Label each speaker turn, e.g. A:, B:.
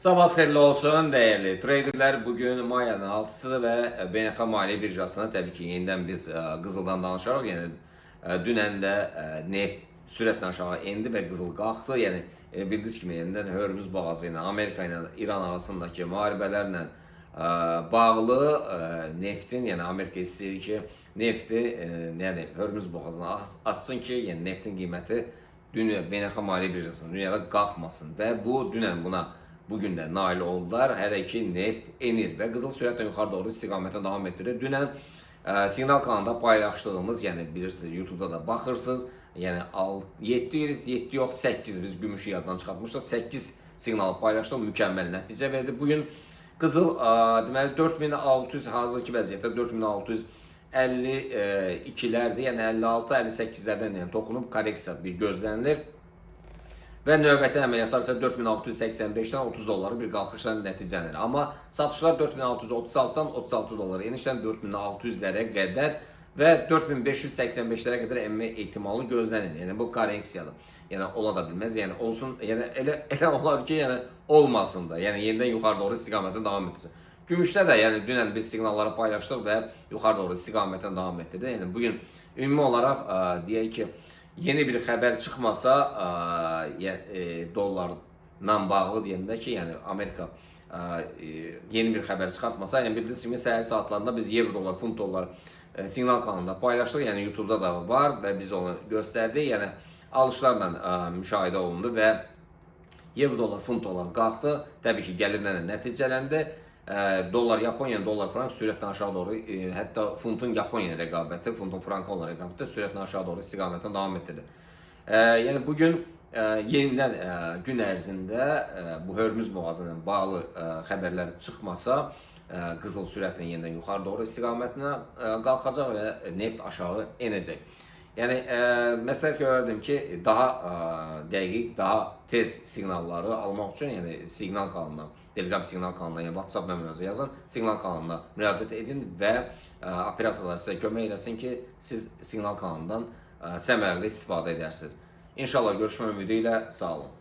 A: Sabahınız xeyirli olsun değerli traderler. Bugün Maya'nın 6'sı ve BNK Maliyyə Birjasına tabii ki yeniden biz qızıldan danışarıq. Yəni dünən də neft sürətlə aşağı endi və qızıl qalxdı. Yəni bildiyiniz kimi yenidən Hörmüz boğazı ilə Amerika ilə İran arasındakı müharibələrlə bağlı neftin, yəni Amerika istəyir ki nefti yəni Hörmüz boğazına açsın ki, yəni neftin qiyməti dünya BNK Maliyyə Birjasının dünyada qalxmasın və bu dünən bugün də nail oldular. Hələ ki neft enir və qızıl sürətlə yuxarı doğru istiqamətə davam etdirir. Dünən Signal kanalında paylaşdığımız, yəni bilirsiniz YouTube'da da baxırsınız. Yəni 7 yox 8 biz gümüşü yaddan çıxartmışdıq. 8 siqnalı paylaşdıq, mükəmməl nəticə verdi. Bugün qızıl deməli 4600 hazırki vəziyyətdə 4652'lərdir. Yəni 56-58'lərdən yəni toxunub korreksiya bir gözlənilir. Və növbəti əməliyyatlar isə 4685'dən 30 dolları bir qalxışla nəticələnir. Amma satışlar 4636'dan 36 dollara, enişdən 4600'lərə qədər və 4585'lərə qədər enmə ehtimalı gözlənir. Yəni bu korreksiyadır. Yəni ola da bilməz. Yəni olsun, yəni elə olar ki, yəni olmasın da. Yəni yenidən yuxarı doğru istiqamətə davam etsin. Gümüşdə də yəni dünən biz siqnalları paylaşdıq və yuxarı doğru istiqamətə davam etdi. Yəni bugün ümumi olaraq deyək ki, yeni bir xəbər çıxmasa, dollarla bağlı deyəndə ki, yəni Amerika yeni bir xəbər çıxartmasa, yəni bildiyiniz kimi səhər saatlarında biz euro dollar, funt dollar siqnal kanalında paylaşdıq. Yəni YouTube'da da var və biz onu göstərdik. Yəni alışlarla müşahidə olundu və euro dollar, funt dollar qalxdı. Təbii ki, gəlirlə nəticələndi. Dollar Yaponiya, dollar frank sürətlə aşağı doğru, hətta funtun Yaponiya rəqabəti, funtun franka olan rəqabəti sürətlə aşağı doğru istiqamətə davam etdirdi. Yəni bugün yenidən gün ərzində bu Hörmüz boğazı ilə bağlı xəbərlər çıxmasa, qızıl sürətlə yenidən yuxarı doğru istiqamətinə qalxacaq və neft aşağı enəcək. Yəni məsləhət görərdim ki, daha dəqiq, daha tez siqnalları almaq üçün, yəni siqnal kanalına, Telegram siqnal kanalına, yəni WhatsApp nömrənizə yazın, siqnal kanalına müraciət edin və operatorlar sizə kömək eləsin ki, siz siqnal kanalından səmərəli istifadə edərsiniz. İnşallah görüşmək ümidi ilə sağ olun.